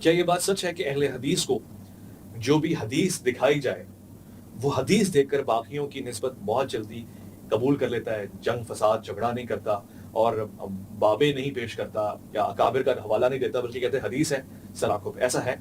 کیا یہ بات سچ ہے کہ اہل حدیث کو جو بھی حدیث دکھائی جائے وہ حدیث دیکھ کر باقیوں کی نسبت بہت جلدی قبول کر لیتا ہے، جنگ فساد جھگڑا نہیں کرتا اور بابیں نہیں پیش کرتا یا اکابر کا حوالہ نہیں دیتا، بلکہ کہتے ہیں حدیث ہے سر آنکھوں پہ؟ ایسا ہے؟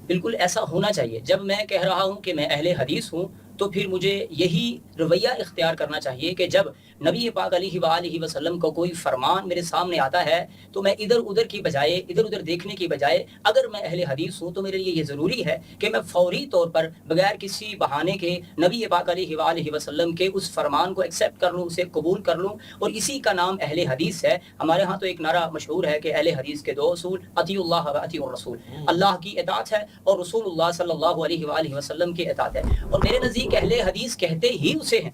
بالکل ایسا ہونا چاہیے. جب میں کہہ رہا ہوں کہ میں اہل حدیث ہوں تو پھر مجھے یہی رویہ اختیار کرنا چاہیے کہ جب نبی پاک علیہ وآلہ وسلم کو کوئی فرمان میرے سامنے آتا ہے تو میں ادھر ادھر کی بجائے ادھر ادھر دیکھنے کی بجائے اگر میں اہل حدیث ہوں تو میرے لیے یہ ضروری ہے کہ میں فوری طور پر بغیر کسی بہانے کے نبی پاک علیہ وآلہ وسلم کے اس فرمان کو ایکسیپٹ کر لوں، اسے قبول کر لوں، اور اسی کا نام اہل حدیث ہے. ہمارے ہاں تو ایک نعرہ مشہور ہے کہ اہل حدیث کے دو اصول، اطیعوا اللہ و اطیعوا الرسول، اللہ کی اطاعت ہے اور رسول اللہ صلی اللہ علیہ وآلہ وسلم کی اطاعت ہے. اور میرے نزدیک اہل حدیث کہتے ہی اسے ہیں.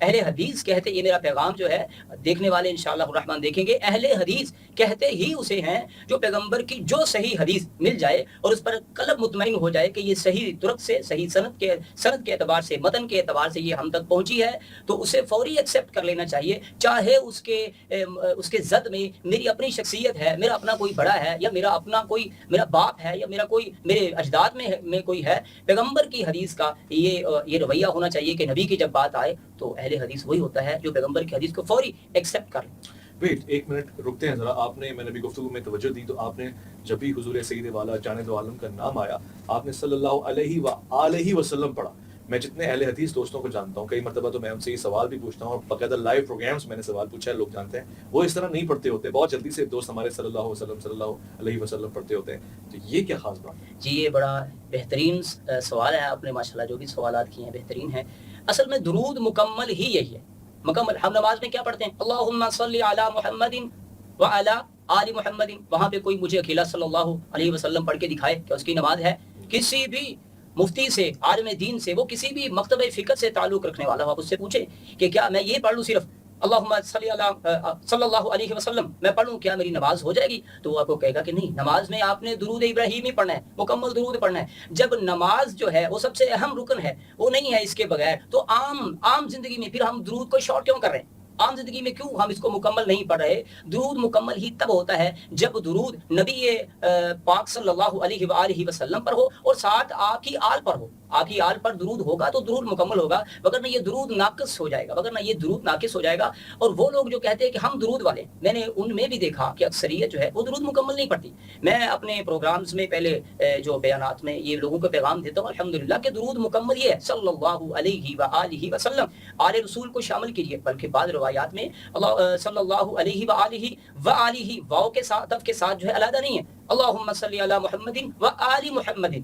اہل حدیث کہتے، یہ میرا پیغام جو ہے دیکھنے والے انشاءاللہ الرحمن دیکھیں گے، اہل حدیث کہتے ہی اسے ہیں جو پیغمبر کی جو صحیح حدیث مل جائے اور اس پر قلب مطمئن ہو جائے کہ یہ صحیح ترک سے، صحیح سند کے اعتبار سے، متن کے اعتبار سے یہ ہم تک پہنچی ہے تو اسے فوری ایکسیپٹ کر لینا چاہیے، چاہے اس کے زد میں میری اپنی شخصیت ہے، میرا اپنا کوئی بڑا ہے، یا میرا اپنا کوئی میرا باپ ہے، یا میرا کوئی میرے اجداد میں کوئی ہے. پیغمبر کی حدیث کا یہ رویہ ہونا چاہیے کہ نبی کی جب بات آئے تو اہل حدیث وہی ہوتا ہے جو پیغمبر کی حدیث کو فوری ایکسیپٹ کر لے. ویٹ ایک منٹ رکتے ہیں ذرا. آپ نے، میں نے بھی گفتگو میں توجہ دی تو آپ نے جب بھی حضور سید والا جانے دو عالم کا نام آیا آپ نے صلی اللہ علیہ وآلہ وسلم پڑھا. میں جتنے اہل حدیث دوستوں کو جانتا ہوں، کئی مرتبہ تو میں ان سے یہ سوال بھی پوچھتا ہوں اور باقاعدہ لائیو پروگرامز میں نے سوال پوچھا ہے، لوگ جانتے ہیں وہ اس طرح نہیں پڑھتے ہوتے. بہت جلدی سے دوست ہمارے صلی اللہ علیہ وسلم صلی اللہ علیہ وسلم پڑھتے ہوتے ہیں. تو یہ کیا خاص بات ہے؟ جی یہ بڑا بہترین سوال ہے. آپ نے ماشاءاللہ جو بھی سوالات کیے ہیں بہترین ہیں. اصل میں درود مکمل ہی یہی ہے. مکمل ہم نماز میں کیا پڑھتے ہیں؟ اللہم صلی علی محمد وعلی آل محمد. وہاں پہ کوئی مجھے اکیلا صلی اللہ علیہ وسلم پڑھ کے دکھائے کہ اس کی نماز ہے. کسی بھی مفتی سے، عالم دین سے، وہ کسی بھی مکتبہ فقہ سے تعلق رکھنے والا ہو، آپ اس سے پوچھیں کہ کیا میں یہ پڑھ لوں صرف اللہم صلی اللہ علیہ وسلم میں پڑھوں، کیا میری نماز ہو جائے گی؟ تو وہ آپ کو کہے گا کہ نہیں، نماز میں آپ نے درود ابراہیمی پڑھنا ہے، مکمل درود پڑھنا ہے. جب نماز جو ہے وہ سب سے اہم رکن ہے، وہ نہیں ہے اس کے بغیر، تو عام زندگی میں پھر ہم درود کو شارٹ کیوں کر رہے ہیں؟ عام زندگی میں کیوں ہم اس کو مکمل نہیں پڑھ رہے؟ درود مکمل ہی تب ہوتا ہے جب درود نبی پاک صلی اللہ علیہ وآلہ وسلم پر ہو اور ساتھ آپ کی آل پر ہو. آپ کی آل پر درود ہوگا تو درود مکمل ہوگا، وگرنہ یہ درود ناقص ہو جائے گا. اور وہ لوگ جو کہتے ہیں کہ ہم درود والے، میں نے ان میں بھی دیکھا کہ اکثریت جو ہے وہ درود مکمل نہیں پڑھتی. میں اپنے پروگرامز میں پہلے جو بیانات میں یہ لوگوں کو پیغام دیتا ہوں الحمدللہ کہ درود مکمل یہ ہے صلی اللہ علیہ وآلہ وسلم. آل رسول کو شامل کیجئے، بلکہ بعض روایات میں اللہ صلی اللہ علیہ وآلہ واو کے ساتھ کے ساتھ جو ہے علیحدہ نہیں ہے، اللہم صلی علی محمد وآل محمد،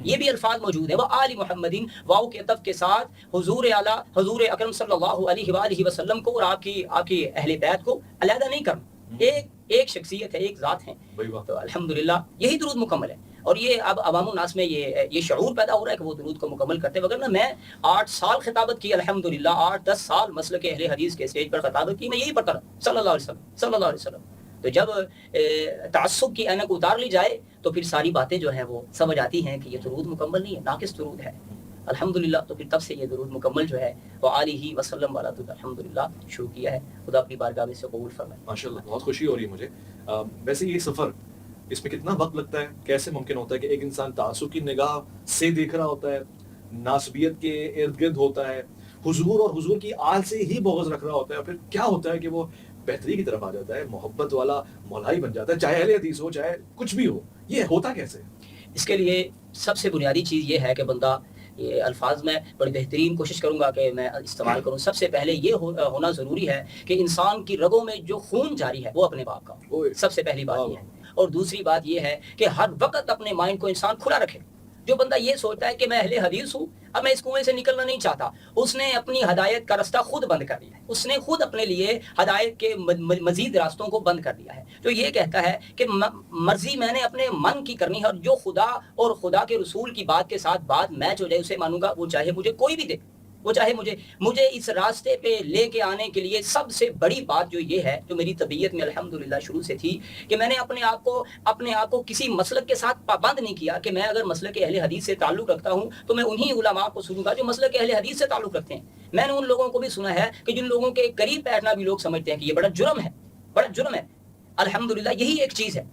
یہ بھی الفاظ موجود ہیں. وآل محمد واو کے عطف کے ساتھ حضور اعلیٰ حضور اکرم صلی اللہ علیہ وآلہ وسلم کو اور آپ کی اہل بیت کو علیحدہ نہیں کرنا. ایک شخصیت ہے، ایک ذات ہے. تو الحمدللہ یہی درود مکمل ہے. اور یہ اب عوام الناس میں یہ شعور پیدا ہو رہا ہے کہ وہ درود کو مکمل کرتے ہیں. وگرنہ میں 8 سال خطابت کی الحمدللہ، 8-10 سال مسلک اہل حدیث کے اسٹیج پر خطابت کی، میں یہی پڑھتا رہا صلی اللہ علیہ وسلم. تو جب تعصب کی اینک اتار لی جائے تو پھر ساری باتیں جو ہیں وہ سمجھ آتی ہیں کہ یہ درود مکمل نہیں ہے، ناقص درود ہے. الحمدللہ تو پھر تب سے یہ درود مکمل جو ہے وہ آلہ وسلم والا تو الحمدللہ شروع کیا ہے. خدا اپنی بارگاہ میں سے قبول فرمائے. ماشاءاللہ بہت خوشی ہو رہی ہے مجھے. ویسے یہ سفر، اس میں کتنا وقت لگتا ہے؟ کیسے ممکن ہوتا ہے کہ ایک انسان تعصب کی نگاہ سے دیکھ رہا ہوتا ہے، ناسبیت کے ارد گرد ہوتا ہے، حضور اور حضور کی آل سے ہی بغض رکھ رہا ہوتا ہے، پھر کیا ہوتا ہے کہ وہ بہتری کی طرف آ جاتا ہے، محبت والا مولائی بن جاتا ہے، چاہے اہل حدیث ہو چاہے کچھ بھی ہو؟ یہ ہوتا کیسے؟ اس کے لیے سب سے بنیادی چیز یہ ہے کہ بندہ، یہ الفاظ میں بڑی بہترین کوشش کروں گا کہ میں استعمال کروں. سب سے پہلے یہ ہونا ضروری ہے کہ انسان کی رگوں میں جو خون جاری ہے وہ اپنے باپ کا ہو. سب سے پہلی بات یہ ہے. اور دوسری بات یہ ہے کہ ہر وقت اپنے مائنڈ کو انسان کھلا رکھے. جو بندہ یہ سوچتا ہے کہ میں اہل حدیث ہوں، اب میں اس کنویں سے نکلنا نہیں چاہتا، اس نے اپنی ہدایت کا راستہ خود بند کر دیا ہے. اس نے خود اپنے لیے ہدایت کے مزید راستوں کو بند کر دیا ہے. جو یہ کہتا ہے کہ مرضی میں نے اپنے من کی کرنی ہے، اور جو خدا اور خدا کے رسول کی بات کے ساتھ بات میچ ہو جائے اسے مانوں گا، وہ چاہے مجھے کوئی بھی دے، وہ چاہے مجھے اس راستے پہ لے کے آنے کے لیے سب سے بڑی بات جو یہ ہے، جو میری طبیعت میں الحمدللہ شروع سے تھی، کہ میں نے اپنے آپ کو کسی مسلک کے ساتھ پابند نہیں کیا کہ میں اگر مسلک اہل حدیث سے تعلق رکھتا ہوں تو میں انہی علماء کو سنوں گا جو مسلک اہل حدیث سے تعلق رکھتے ہیں. میں نے ان لوگوں کو بھی سنا ہے کہ جن لوگوں کے قریب بیٹھنا بھی لوگ سمجھتے ہیں کہ یہ بڑا جرم ہے. الحمدللہ یہی ایک چیز ہے.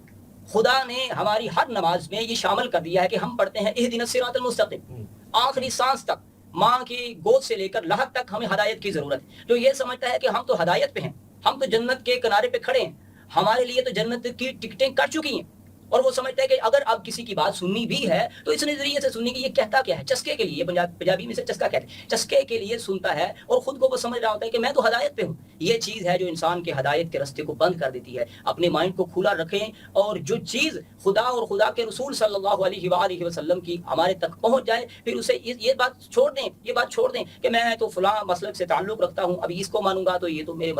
خدا نے ہماری ہر نماز میں یہ شامل کر دیا ہے کہ ہم پڑھتے ہیں اہدنا الصراط المستقیم، آخری سانس تک، ماں کی گود سے لے کر لحد تک ہمیں ہدایت کی ضرورت ہے. جو یہ سمجھتا ہے کہ ہم تو ہدایت پہ ہیں، ہم تو جنت کے کنارے پہ کھڑے ہیں، ہمارے لیے تو جنت کی ٹکٹیں کٹ چکی ہیں، اور وہ سمجھتا ہے کہ اگر اب کسی کی بات سننی بھی ہے تو اس نظریے سے سننی کہ یہ کہتا کیا ہے، چسکے کے لیے، پنجابی میں سے چسکا کہتے ہیں، چسکے کے لیے سنتا ہے، اور خود کو وہ سمجھ رہا ہوتا ہے کہ میں تو ہدایت پہ ہوں. یہ چیز ہے جو انسان کے ہدایت کے راستے کو بند کر دیتی ہے. اپنے مائنڈ کو کھلا رکھیں، اور جو چیز خدا اور خدا کے رسول صلی اللہ علیہ وآلہ وسلم کی ہمارے تک پہنچ جائے، پھر اسے یہ بات چھوڑ دیں کہ میں تو فلاں مسلک سے تعلق رکھتا ہوں، ابھی اس کو مانوں گا تو یہ تو میرا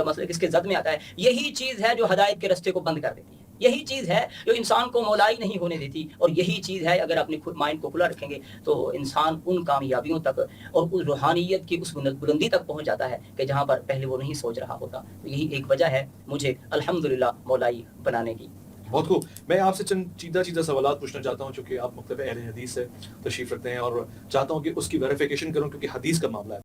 مسلک اس کے زد میں آتا ہے. یہی چیز ہے جو ہدایت کے راستے کو بند کر دیتی ہے، یہی چیز ہے جو انسان کو مولائی نہیں ہونے دیتی، اور یہی چیز ہے اگر اپنے مائنڈ کو کھلا رکھیں گے تو انسان ان کامیابیوں تک اور اس روحانیت کی اس بلندی تک پہنچ جاتا ہے کہ جہاں پر پہلے وہ نہیں سوچ رہا ہوتا. تو یہی ایک وجہ ہے مجھے الحمدللہ مولائی بنانے کی. بہت خوب. میں آپ سے چند چیدہ سوالات پوچھنا چاہتا ہوں، چونکہ آپ مختلف اہل حدیث سے تشریف رکھتے ہیں، اور چاہتا ہوں کہ اس کی ویریفیکیشن کروں، کیونکہ حدیث کا معاملہ ہے.